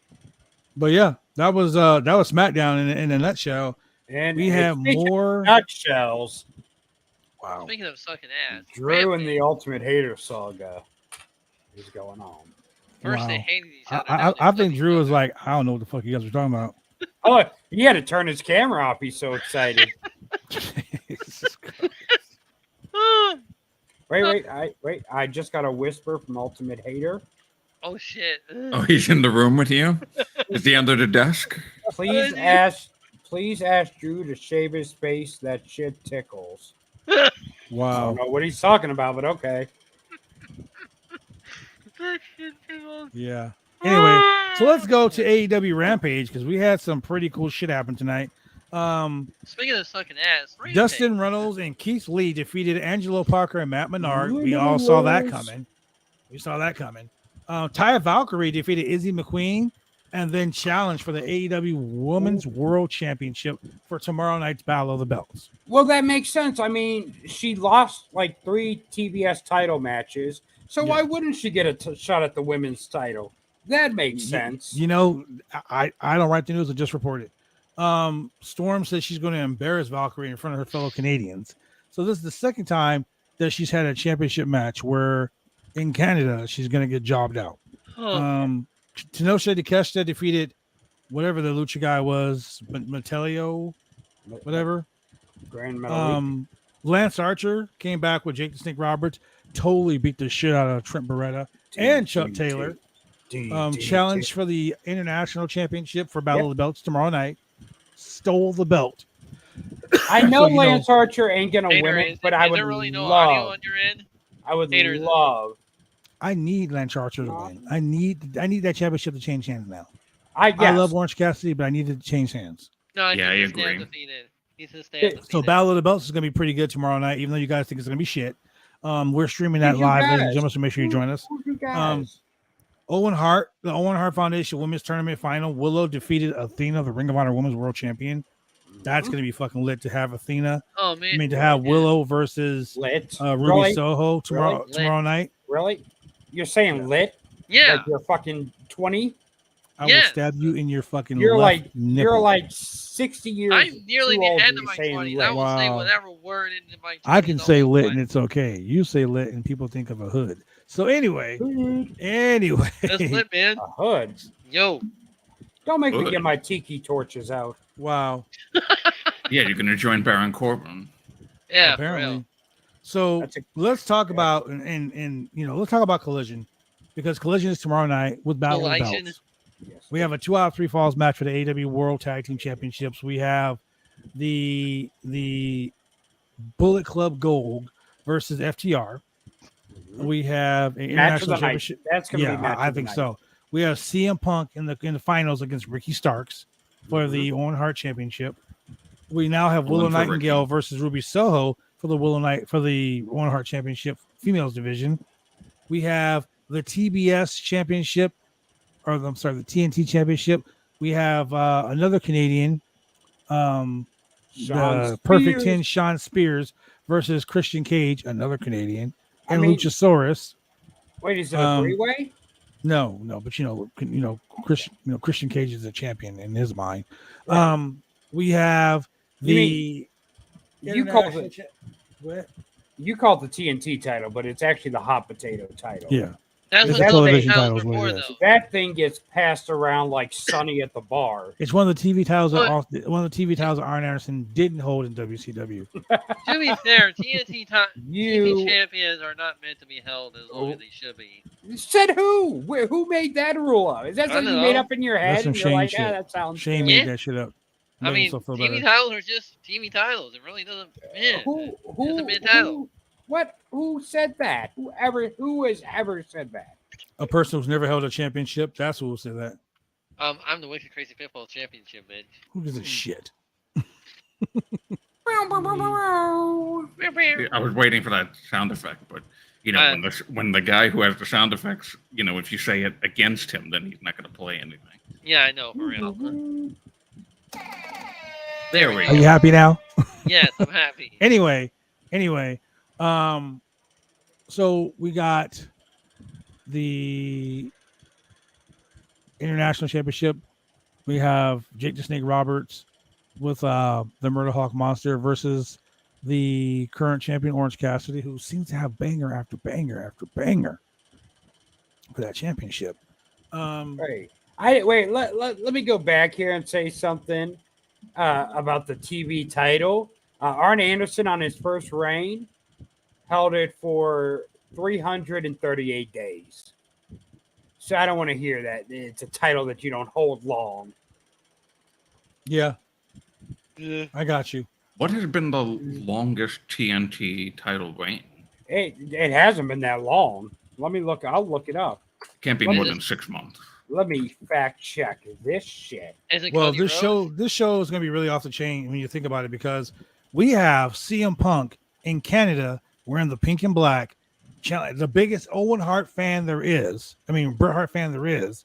But yeah, that was SmackDown in a nutshell. And We have speaking of more. nutshells. Wow. Speaking of sucking ass, Drew and the Ultimate Hater saga is going on. First they Wow. hated each other. now I they think love Drew each was other. like, I don't know what the fuck you guys are talking about. Oh, look, he had to turn his camera off. He's so excited. Jesus Christ. Wait. I just got a whisper from Ultimate Hater. Oh shit. Oh, he's in the room with you? Is he under the desk? Please ask Drew to shave his face. That shit tickles. I Wow. don't know what he's talking about, but okay. Yeah. Anyway, so let's go to AEW Rampage because we had some pretty cool shit happen tonight. Speaking of sucking ass, Rampage. Dustin Runnels and Keith Lee defeated Angelo Parker and Matt Menard. We all saw that coming. Taya Valkyrie defeated Izzy McQueen and then challenged for the AEW Women's World Championship for tomorrow night's Battle of the Belts. Well, that makes sense. I mean, she lost like 3 TBS title matches, so why wouldn't she get a shot at the women's title? That makes sense. I don't write the news, I just report it. Storm says she's going to embarrass Valkyrie in front of her fellow Canadians. So this is the second time that she's had a championship match where in Canada she's going to get jobbed out. Tenoshi Takeshita defeated whatever the lucha guy was, Metalio, whatever. Grand Metal. Lance Archer came back with Jake the Snake Roberts, totally beat the shit out of Trent Beretta and Chuck Taylor. Challenged for the international championship for Battle of the Belts tomorrow night. Stole the belt. I know So, Lance Archer ain't gonna Hater, win it, but I is would there really no audio love. on your end? I would Haters. love. I need Lance Archer to win. I need that championship to change hands now. I I love Orange Cassidy, but I need it to change hands. No, Yeah, I he's agree. undefeated. He's just undefeated. So Battle of the Belts is going to be pretty good tomorrow night, even though you guys think it's going to be shit. We're streaming that Who's you live, ladies and guys? gentlemen, so make sure you join us. Who you guys? The Owen Hart Foundation Women's Tournament Final. Willow defeated Athena, the Ring of Honor Women's World Champion. That's going to be fucking lit to have Athena. Oh man. I mean, to have Willow versus Lit. Ruby Really? Soho tomorrow Really? tomorrow night. Really? You're saying lit? Yeah. Like you're fucking 20? I will Yeah. stab you in your fucking You're left like nipple. you're like 60 years. I'm nearly too the old end to of be my saying 20s. lit. I will say Wow. whatever word into my 20s. I can say all lit the and time. it's okay. You say lit and people think of a hood. So anyway, That's lit, man. A hood. Yo. Don't make me Hood. get my tiki torches out. wow. Yeah, you're going to join Baron Corbin. Yeah, Apparently. So That's a- let's talk about and let's talk about Collision because Collision is tomorrow night with Battle of the Collision. Belts. Yes. We have a 2 out of 3 falls match for the AEW World Tag Team Championships. We have the Bullet Club Gold versus FTR. We have an Match of international the night. championship. That's going to Yeah, be match I of the think night. so. We have CM Punk in the finals against Ricky Starks for the Owen Hart Championship. We now have Willow One for Nightingale Ricky. versus Ruby Soho for the Owen Hart Championship females division. We have the TBS Championship, or I'm sorry, the TNT Championship. We have another Canadian, Sean the Perfect Spears. 10 Sean Spears versus Christian Cage, another Canadian, I and mean- Luchasaurus. Wait, is it a three-way? No, but Christian Cage is a champion in his mind. Right. We have You the You call international it what? you call it the TNT title, but it's actually the hot potato title. Yeah, That's It's what a television television title is titles what are it for, is. though. That thing gets passed around like Sonny at the bar. it's one of the TV titles that But- one of the TV titles that Arn Anderson didn't hold in WCW. To be fair, TNT You- TV champions are not meant to be held as long as they should be. Said who? Who made that rule up? Is that I something you don't made know. up in your That's head? some And you're Shane like, shit. yeah, that sounds Shane good. made that shit up. I Made mean, himself feel TV better. titles are just TV titles. It really doesn't. Man, it's a mid title. Who said that? Who has ever said that? A person who's never held a championship. That's who will say that. I'm the Wicked Crazy Pitbull Championship, bitch. Who gives a shit? I was waiting for that sound effect, but when the guy who has the sound effects, if you say it against him, then he's not going to play anything. Yeah, I know, for real. There we Are you go. happy now? Yes, I'm happy. Anyway, so we got the international championship. We have Jake the Snake Roberts with the Murder Hawk Monster versus the current champion Orange Cassidy, who seems to have banger after banger after banger for that championship. Right. Let me go back here and say something about the TV title. Arn Anderson on his first reign held it for 338 days. So I don't want to hear that. It's a title that you don't hold long. Yeah, Yeah. I got you. What has been the longest TNT title reign? It hasn't been that long. Let me look. I'll look it up. Can't be What more is than it? 6 months. Let me fact check this shit. Is it Well, Cody this Rhodes? show is going to be really off the chain when you think about it, because we have CM Punk in Canada wearing the pink and black, the biggest Owen Hart fan there is. I mean, Bret Hart fan there is,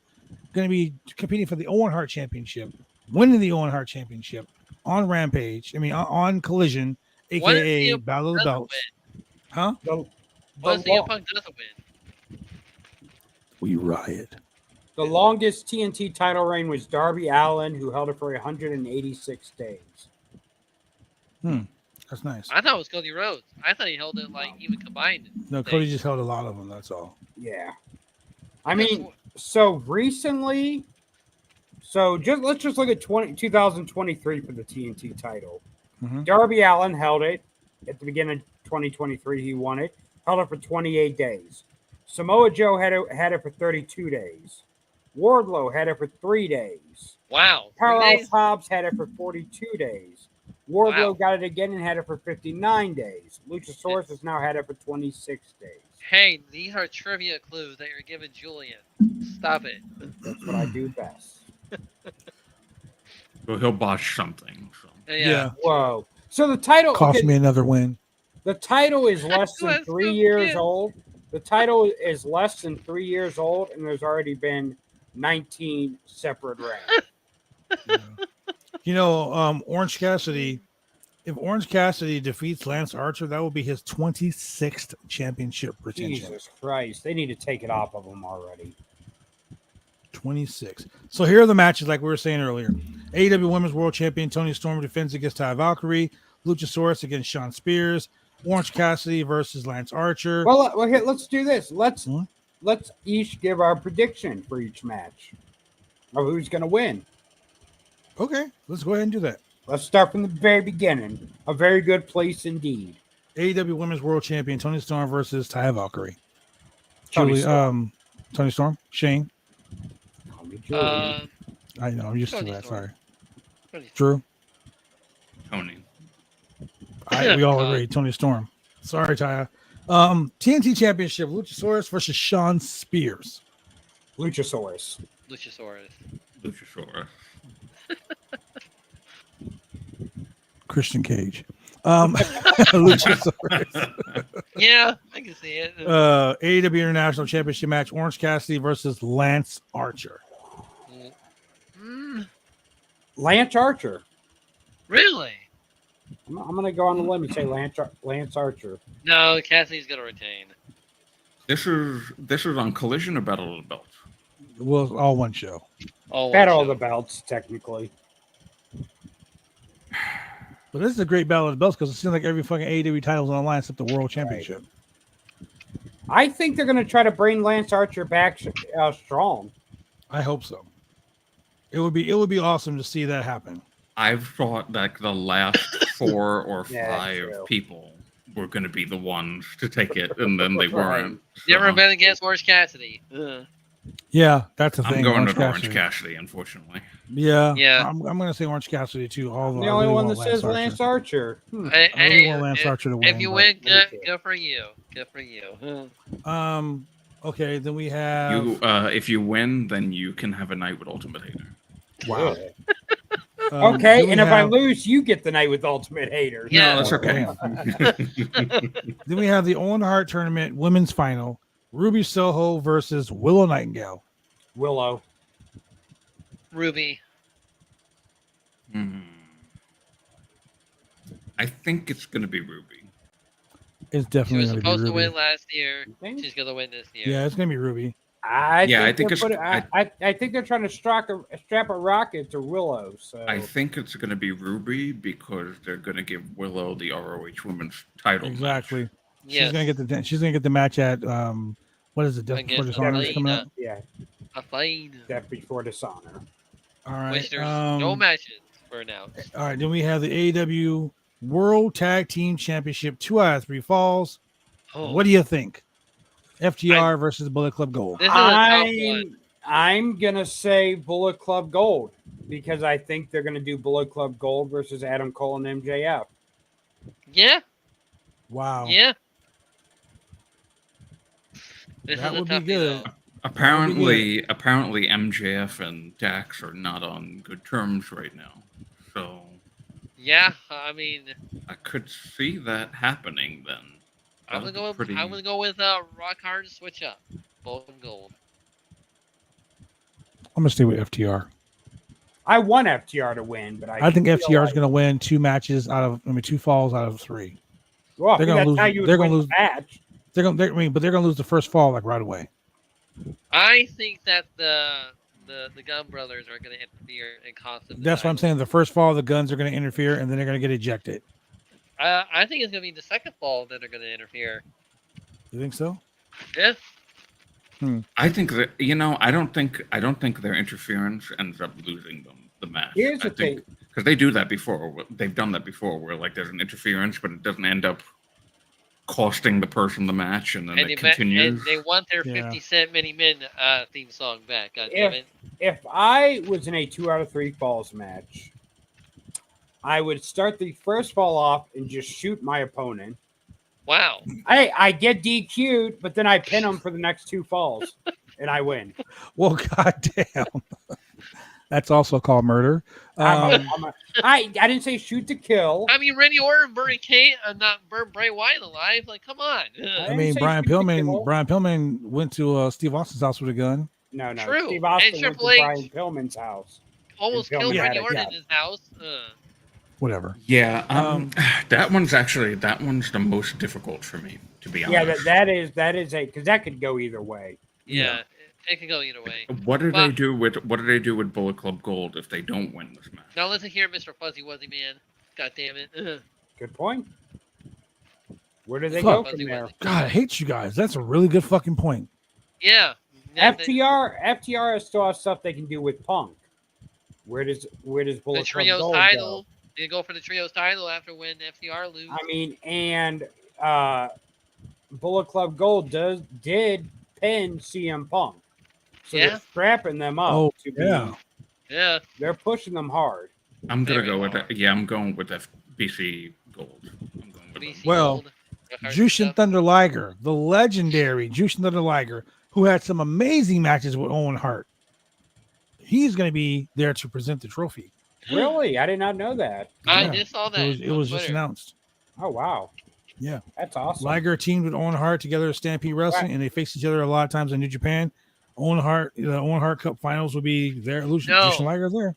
going to be competing for the Owen Hart Championship, winning the Owen Hart Championship on Rampage. I mean, on Collision, What if aka CM Battle of the doesn't Belts. Huh? What if CM Punk doesn't win? We riot. The longest TNT title reign was Darby Allin, who held it for 186 days. That's nice. I thought it was Cody Rhodes. I thought he held it like even combined. No, Cody just held a lot of them. That's all. Yeah. I mean, so recently, let's just look at 2023 for the TNT title. Mhm. Darby Allin held it at the beginning of 2023. He won it, held it for 28 days. Samoa Joe had it for 32 days. Wardlow had it for 3 days. Wow. 3 Powerhouse days? Hobbs had it for 42 days. Wardlow Wow. got it again and had it for 59 days. Luchasaurus has now had it for 26 days. Hey, these are trivia clues that you're giving Julian. Stop it. That's what I do best. So he'll botch something. So. Yeah. Whoa. So the title Cost okay, me another win. the title is less than That's 3 so years cute. old. The title is less than 3 years old, and there's already been 19 separate reigns. Orange Cassidy. If Orange Cassidy defeats Lance Archer, that will be his 26th championship retention. Jesus Christ. They need to take it off of him already. 26. So here are the matches, like we were saying earlier. AEW Women's World Champion Toni Storm defends against Ty Valkyrie. Luchasaurus against Sean Spears. Orange Cassidy versus Lance Archer. Well, here, let's do this. Let's What? let's each give our prediction for each match of who's going to win. Okay, let's go ahead and do that. Let's start from the very beginning. A very good place indeed. AEW Women's World Champion Toni Storm versus Ty Valkyrie. Toni Julie, Storm. Toni Storm, Shane. Call me Julian. I know. I'm used to Tony that. Storm. Sorry. Tony Drew. Tony. We all agree. Tony Storm. Sorry, Taya. TNT Championship: Luchasaurus versus Sean Spears. Luchasaurus. Luchasaurus. Luchasaurus. Christian Cage. Luchasaurus. Yeah, I can see it. AEW International Championship match: Orange Cassidy versus Lance Archer. Mm, Lance Archer. really? I'm going to go on the limb and say Lance Archer. No, Cassidy's gonna retain. This is on Collision or Battle of the Belts? Well, all one show. Oh, Battle of the Belts, technically. But this is a great battle of the belts because it seems like every fucking AEW title's on the line except the World Championship. I think they're going to try to bring Lance Archer back strong. I hope so. It would be awesome to see that happen. I've thought that the last 4 or Yeah, 5 true. people were going to be the ones to take it, and then they weren't. Never So bet against Orange Cassidy. Yeah, that's the thing. I'm going Orange with Orange Cassidy, unfortunately. Yeah, Yeah. I'm going to say Orange Cassidy too. Although The I only really one want that says Lance Archer. Hey, I really want Lance Archer to win. if you but- win, me too. good for you. Good for you. Okay, then we have. You, if you win, then you can have a night with Ultimate Hater. Wow. Okay, then we and if I have- lose, you get the night with Ultimate Hater. Yeah. No, that's okay. Then we have the Owen Hart Tournament Women's Final: Ruby Soho versus Willow Nightingale. Willow. Ruby. I think it's going to be Ruby. It's She definitely was going to be supposed to Ruby. win last year. think? She's gonna win this year. Yeah, it's going to be Ruby. I think they're trying to strap a rocket to Willow. So I think it's going to be Ruby because they're going to give Willow the ROH Women's title. Exactly. match. Yes. She's going to get the match at what is it? Death Before Against Dishonor is coming Alina. up. yeah, A fight. Death Before Dishonor. All right. Which there's no matches for now. All right. Then we have the AEW World Tag Team Championship. 2 out of 3 falls. Oh, What do you think? FTR versus Bullet Club Gold. This is a tough one. I'm gonna say Bullet Club Gold because I think they're gonna do Bullet Club Gold versus Adam Cole and MJF. Yeah, Wow. yeah. This That is a would be toughie, good. though. Apparently MJF and Dax are not on good terms right now. So Yeah, I mean, I could see that happening then. I'm gonna That'd be go. pretty- I'm gonna go with Rock Hard switch up, both and gold. I'm going to stay with FTR. I want FTR to win, but I think feel FTR is like- going to win 2 matches out of, 2 falls out of 3. Well, they're gonna that's lose- how you would they're gonna win lose- the match. But they're going to lose the first fall like right away. I think that the Gunn brothers are gonna interfere and cost them. the That's what I'm title. saying. The first fall, the Guns are going to interfere, and then they're going to get ejected. I think it's gonna be the second fall that they're gonna interfere. You think so? Yeah. I think that I don't think their interference ends up losing them the match. Here's the thing. Because they do that before. They've done that before, where like there's an interference, but it doesn't end up costing the person the match, and then And it they, and continues. they want their Yeah. 50 Cent Many Men theme song back. God damn it. If I was in a 2 out of 3 falls match, I would start the first fall off and just shoot my opponent. Wow. I get DQ'd, but then I pin him for the next 2 falls, and I win. Well, goddamn. That's also called murder. I didn't say shoot to kill. I mean, Randy Orton burned Bray Wyatt alive. Like, come on. I mean, Brian Pillman went to Steve Austin's house with a gun. No. True. Steve Austin And went to Triple H. Brian Pillman's house. Almost And killed Pillman Randy had a Orton gun. in his house. Whatever. Yeah, that one's the most difficult for me, to be Yeah, honest. that is because that could go either way. Yeah. It can go either way. What do But- they do with Bullet Club Gold if they don't win this match? Now listen here, Mr. Fuzzy Wuzzy Man. God damn it. Good point. Where do they Fuck. go from there? God, I hate you guys. That's a really good fucking point. Yeah. FTR still has stuff they can do with Punk. Where does The Bullet Club trios Gold title. go? They go for the trios title after when FTR lose. I mean, and Bullet Club Gold did pin CM Punk. So Yeah. they're strapping them up Oh, to be. yeah. Yeah. They're pushing them hard. I'm gonna Very go with hard. that. Yeah, I'm going with FBC Gold. I'm going with BC them. Well, Gold. Bret Hart Jushin stuff. Thunder Liger, the legendary Jushin Thunder Liger, who had some amazing matches with Owen Hart. He's going to be there to present the trophy. Really? I did not know that. I Yeah. just saw that. It on was just Twitter. announced. Oh wow. Yeah. That's awesome. Liger teamed with Owen Hart together at Stampede Wrestling, and they faced each other a lot of times in New Japan. Owen Hart, the Owen Hart Cup Finals will be there. Jushin Liger's there.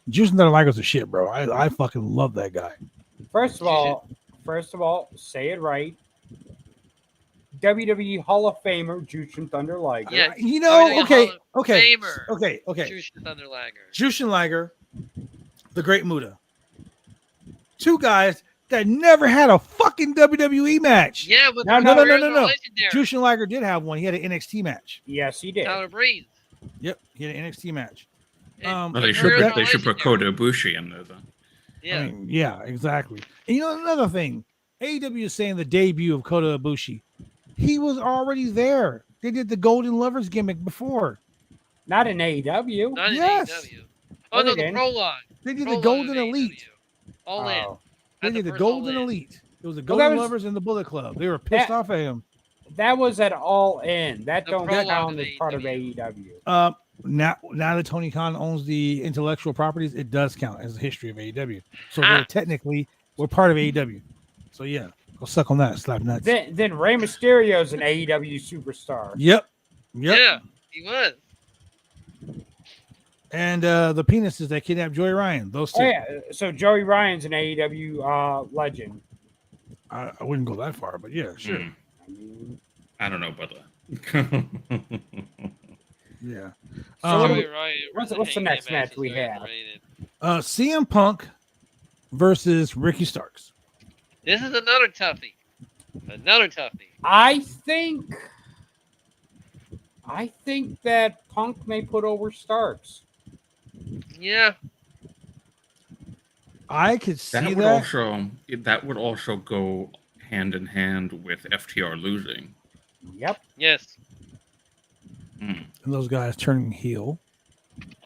Jushin Thunder Liger's a shit, bro. I fucking love that guy. First of all, say it right. WWE Hall of Famer Jushin Thunder Liger. Yeah. You know, WWE okay, Hall of okay, Famer. okay. Jushin Thunder Liger. Jushin Liger, the Great Muta. Two guys that never had a fucking WWE match. Yeah, but No. Legendary. Jushin Liger did have one. He had an NXT match. Yes, he did. Tyler Breeze. Yep, he had an NXT match. And Well, they and should Legendary. put, they should put Kota Ibushi in there though. Yeah. I mean, yeah, exactly. And you know another thing, AEW is saying the debut of Kota Ibushi. He was already there. They did the Golden Lovers gimmick before. Not in AEW. Not in Yes. AEW. Oh no, They the didn't. prologue. They did the Prologue Golden of Elite. All in. Oh. They At did the first All Golden In. Elite. It was the Well, that Golden was- Lovers and the Bullet Club. They were pissed off at him. That was at All In. That The don't prologue count of as part of AEW. AEW. Now that Tony Khan owns the intellectual properties, it does count as the history of AEW. So Ah. they're technically we're part of AEW. So yeah, go suck on that, slap nuts. Then Rey Mysterio's an AEW superstar. Yep. Yeah, he was. And the penises that kidnapped Joey Ryan, those two. Oh yeah. So Joey Ryan's an AEW legend. I wouldn't go that far, but yeah, sure. Hmm. I mean, I don't know about that. Yeah. So what do Joey we- Ryan what's versus the next Hangman match is we very have? underrated. CM Punk versus Ricky Starks. This is another toughie. Another toughie. I think that Punk may put over Starks. Yeah. I could see that would also go hand in hand with FTR losing. Yep. Yes. Hmm. And those guys turning heel,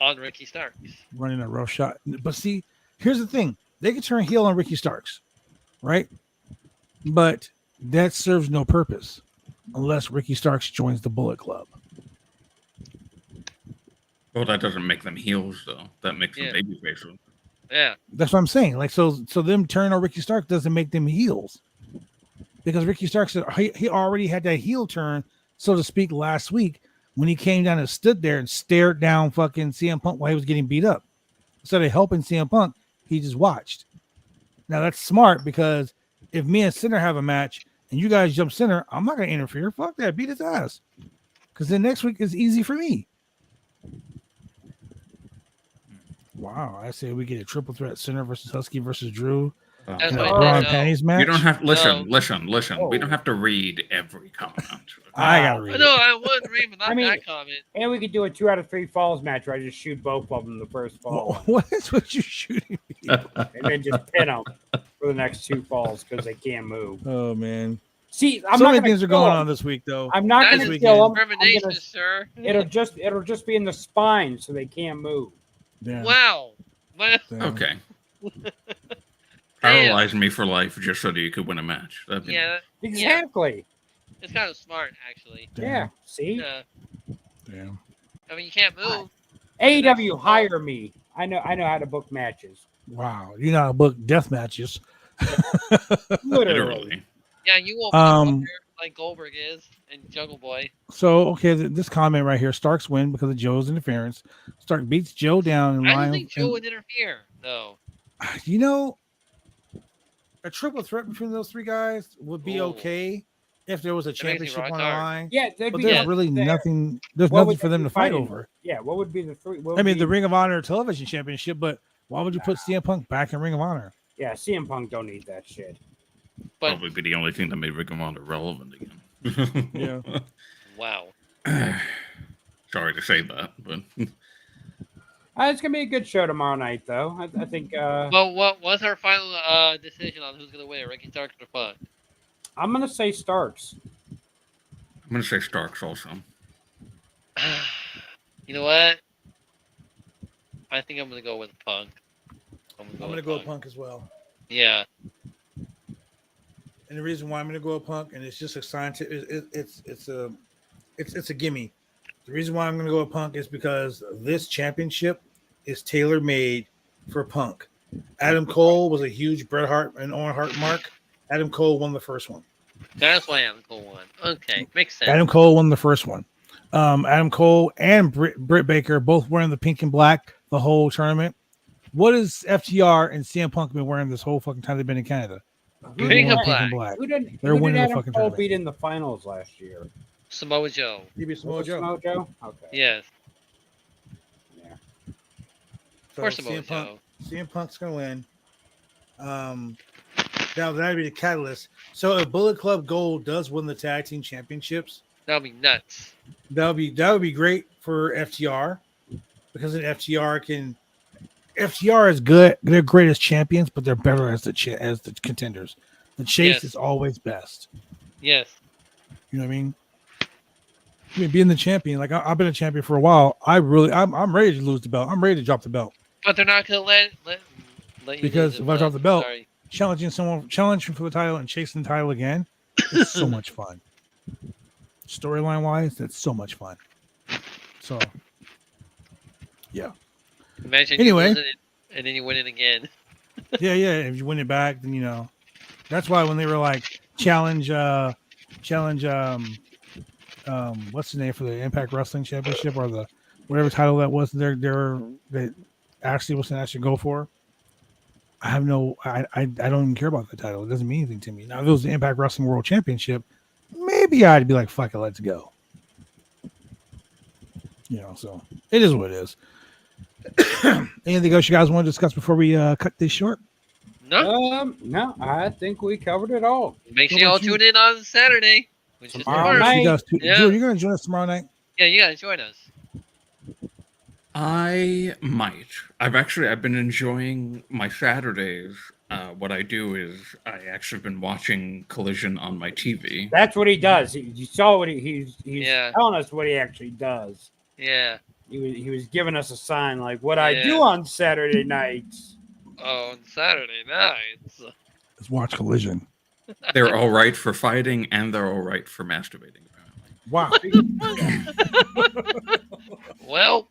On Ricky Starks. running a rough shot. But see, here's the thing. They can turn heel on Ricky Starks, right? But that serves no purpose unless Ricky Starks joins the Bullet Club. Well, that doesn't make them heels though. That makes them Yeah. baby faces. Yeah. That's what I'm saying. Like, so them turning on Ricky Starks doesn't make them heels. Because Ricky Starks, he already had that heel turn, so to speak, last week when he came down and stood there and stared down fucking CM Punk while he was getting beat up. Instead of helping CM Punk, he just watched. Now that's smart because if me and Sinner have a match and you guys jump Sinner, I'm not going to interfere. Fuck that. Beat his ass. Because then next week is easy for me. Wow. I say we get a triple threat Sinner versus Husky versus Drew. That's And what a I bra did, and though. panties match. You don't have listen. Oh. We don't have to read every comment. I got to read it. No, I wouldn't read, but not I mean- that comment. And we could do a 2 out of 3 falls match where I just shoot both of them the first fall What is what you shooting? and then just pin them for the next 2 falls because they can't move. Oh man. See, I'm So not many gonna things are kill going 'em. on this week though. I'm not That going is to kill them. discrimination, sir. It'll just be in the spine so they can't move. Yeah. Wow. Well, Damn. Okay. Paralyze me for life just so that you could win a match. That'd be yeah, Exactly. it's kind of smart, actually. Damn. Yeah. See, Yeah. Damn. I mean, you can't move. AEW hire me. I know how to book matches. Wow. You know how to book death matches. Literally. literally. Yeah, you won't Um, be like Goldberg is and Jungle Boy. So okay, this comment right here: Starks win because of Joe's interference. Stark beats Joe down in I don't line. think Joe would interfere, though. You know, a triple threat between those three guys would be Ooh. okay if there was a That makes me championship rock on the hard. line. Yeah, that'd But be there's yeah. really there. nothing. There's What nothing would for they them be to fight fighting over. Yeah, what would be the 3? I mean, the Ring of Honor Television Championship, but why would you put CM Punk back in Ring of Honor? Yeah, CM Punk don't need that shit. But Probably be the only thing that made Ring of Honor relevant again. Yeah. wow. Sorry to say that, but It's gonna be a good show tomorrow night, though. I think Well, what's our final decision on who's gonna win, Ricky Starks or Punk? I'm gonna say Starks. I'm gonna say Starks also. You know what? I think I'm gonna go with Punk. I'm gonna go with Punk as well. Yeah. And the reason why I'm gonna go with Punk, and it's just a scientific, it's a gimme. The reason why I'm gonna go with Punk is because this championship is tailor made for Punk. Adam Cole was a huge Bret Hart and Owen Hart mark. Adam Cole won the first one. That's why I'm going one. Okay, makes sense. Adam Cole won the first one. Adam Cole and Britt Baker both wearing the pink and black the whole tournament. What has FTR and CM Punk been wearing this whole fucking time they've been in Canada? Pink and black. Who did They're winning the Adam fucking Cole tournament. beat in the finals last year? Samoa Joe. Samoa Joe. Samoa Joe? Okay. Yes. Yeah. So Or Samoa Joe. CM Punk's gonna win. That'd be the catalyst. So if Bullet Club Gold does win the tag team championships, That'll be nuts. that would be great for FTR because then FTR is good. They're great as champions, but they're better as the contenders. The chase Yes. is always best. Yes. You know what I mean? Being the champion, like I've been a champion for a while. I'm ready to lose the belt. I'm ready to drop the belt But they're not gonna let you because lose if I drop the belt, Sorry. challenging for the title and chasing the title again, it's so much fun. Storyline wise, that's so much fun. So, yeah. Imagine Anyway. you lose it and then you win it again. Yeah. If you win it back, then that's why when they were like challenge, what's the name for the Impact Wrestling Championship or the whatever title that was, that Ashley was saying I should go for. I don't even care about the title. It doesn't mean anything to me. Now, if it was the Impact Wrestling World Championship, maybe I'd be like, fuck it, let's go. So it is what it is. Anything else you guys want to discuss before we cut this short? No. No, I think we covered it all. Make sure y'all tune in on Saturday, which is the Tomorrow first. night. Yeah. Drew, you're going to join us tomorrow night? Yeah, you gotta join us. I might. I've been enjoying my Saturdays. What I do is I actually been watching Collision on my TV. That's what he does. You saw what he's Yeah. telling us what he actually does. Yeah. He was giving us a sign like what I do on Saturday nights. Oh, on Saturday nights. Let's watch Collision. They're all right for fighting, and they're all right for masturbating. Apparently. Wow. Well,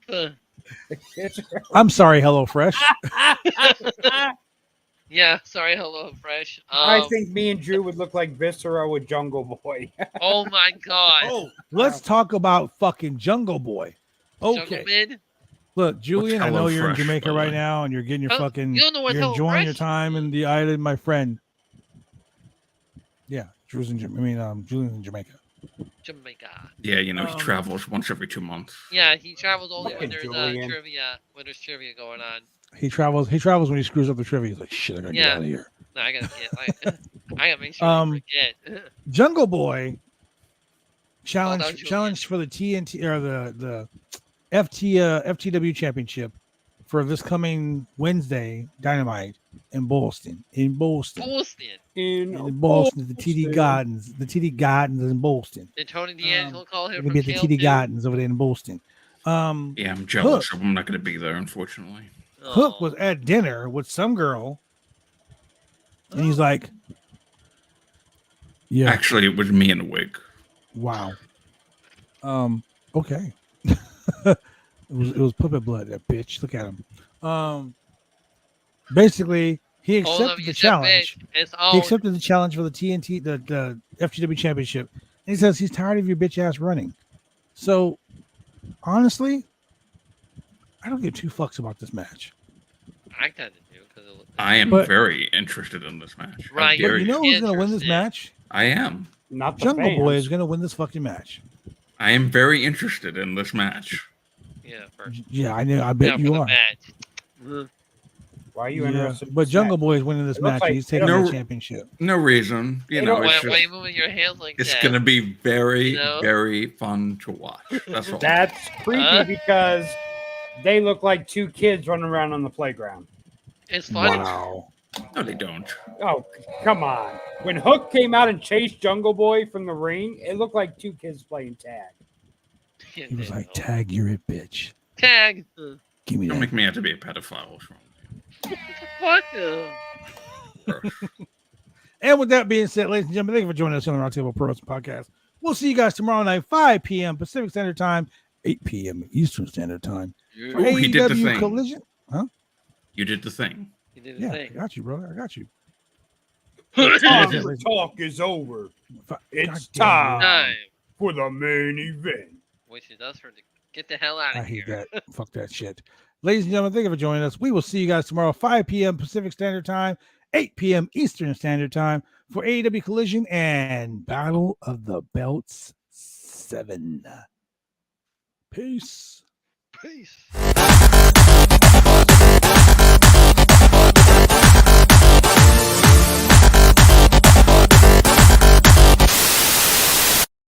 I'm sorry, HelloFresh. yeah. Sorry, hello, Fresh. I think me and Drew would look like Viscera with Jungle Boy. Oh my God. Oh, let's talk about fucking Jungle Boy. Jungle Okay. Mid? Look, Julian, I know you're in HelloFresh, Jamaica by the right way? now and you're getting your fucking, you don't know what you're enjoying HelloFresh your time in the island, my friend. Yeah, Julian's in Jamaica. Jamaica. Yeah, he travels once every 2 months. Yeah, he travels only when Fucking there's Julian. trivia. When there's trivia going on. He travels when he screws up the trivia. He's like, shit, I gotta get Yeah. out of here. No, I gotta get. I gotta make sure I forget. Jungle Boy Julian. challenge for the TNT or the FTW championship for this coming Wednesday Dynamite in Boston. Boston. In Boston, the TD Gardens. The TD Gardens in Boston. Did Tony D'Angelo call him It's from gonna be at the Kale TD too? Gardens over there in Boston. Yeah, I'm jealous. I'm not going to be there, unfortunately. Hook Oh. was at dinner with some girl, and he's like, "Yeah, Actually, it was me in a wig. wow, okay." it was puppet blood, that bitch. Look at him. Basically, he Hold up, accepted you the said challenge. bitch. It's He on. accepted the challenge for the TNT, the FGW championship, and he says he's tired of your bitch ass running. So, honestly, I don't give two fucks about this match. I kind of do because I am But- very interested in this match. How Right. dare But you know who's going to win this Interesting. match? I am. Not the Jungle fans. Boy is going to win this fucking match. I am very interested in this match. yeah, first. Yeah, I know. I bet Yeah, for you the are. match. Why are you Yeah, interested? in but this Jungle match? Boy is winning this It looks match. like- He's taking No- the championship. No reason. They don't- It's Why are you just, moving your hands like it's that? going to be very, You know? very fun to watch. That's all. That's creepy Huh? because they look like two kids running around on the playground. It's funny. Wow. No, they don't. Oh, come on. When Hook came out and chased Jungle Boy from the ring, it looked like two kids playing tag. He was like, "Tag, you're it, bitch. Tag. Give me Don't that." make me have to be a pedophile. What's wrong with Fuck. you? Gross. And with that being said, ladies and gentlemen, thank you for joining us on the Roundtable Pro Wrestling Podcast. We'll see you guys tomorrow night, 5 p.m. Pacific Standard Time, 8 p.m. Eastern Standard Time. For Ooh, he did the AEW thing. Collision. Huh? You did the thing. He did his Yeah, I thing. got you, brother. I got you. Time for talk is over. It's God damn it. Time. for the main event. Which is us for to get the hell out I of hate here. that. Fuck that shit. Ladies and gentlemen, thank you for joining us. We will see you guys tomorrow, 5 p.m. Pacific Standard Time, 8 p.m. Eastern Standard Time for AEW Collision and Battle of the Belts 7. Peace. Peace.